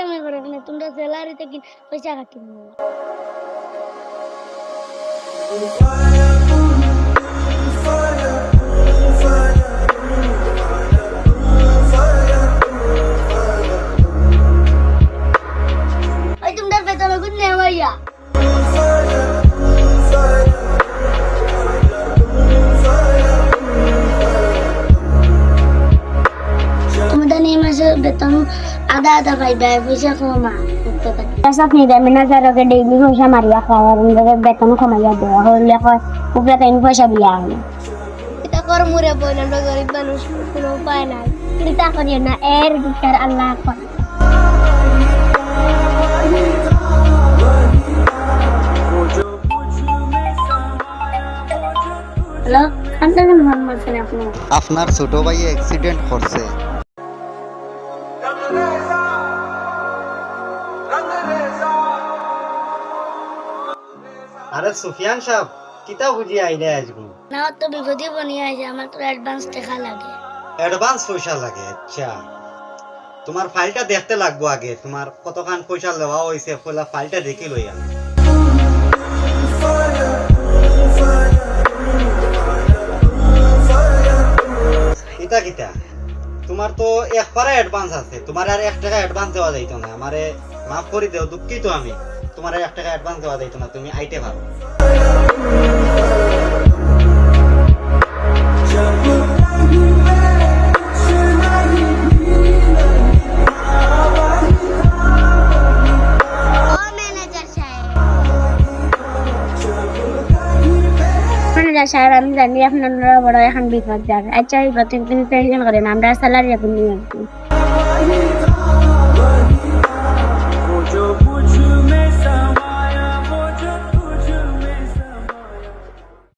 কামাই করে না তোমরা স্যালারিতে কি পয়সা কাটি না ওই তোমরা বেতন গুণ নেওয়াইয়া তোমাদের এই মাসে বেতন আধা আধা পাইবে পয়সা কমা করতে থাকে আপনি ম্যানেজারকে ডেইলি পয়সা মারিয়া খাওয়া বেতন কমাইয়া দেওয়া হলে উপরে তাই পয়সা দিয়া হলো এটা কর মুরে বইল আমরা গরিব মানুষ কোনো উপায় নাই চিন্তা করিও না এর বিচার আল্লাহ করে হ্যালো আপনার মোহাম্মদ খান আপনার ছোট ভাই অ্যাক্সিডেন্ট করছে। আরে সুফিয়ান সাহেব কিতা বুঝি আইলে আজকে না তো বিপদে বনিয়ে আছে আমার তো অ্যাডভান্স টাকা লাগে অ্যাডভান্স পয়সা লাগে? আচ্ছা তোমার ফাইলটা দেখতে লাগবো আগে তোমার কতখান পয়সা দেওয়া হয়েছে পয়লা ফাইলটা দেখি লইয়া কিতা কিতা তোমার তো একবারে অ্যাডভান্স আছে তোমার আর 1 টাকা অ্যাডভান্স দেওয়া যাইতো না আমারে মাফ করে দাও দুঃখিত আমি তোমার আর 1 টাকা অ্যাডভান্স দেওয়া যাইতো না তুমি আইতে পারো স্যার আমি জানি আপনারা বড় এখন বিপদ যাবে আচ্ছা এই প্রত্যেকদিন টেনশন করেন আমরা স্যালারি এখন নিয়ে আসবো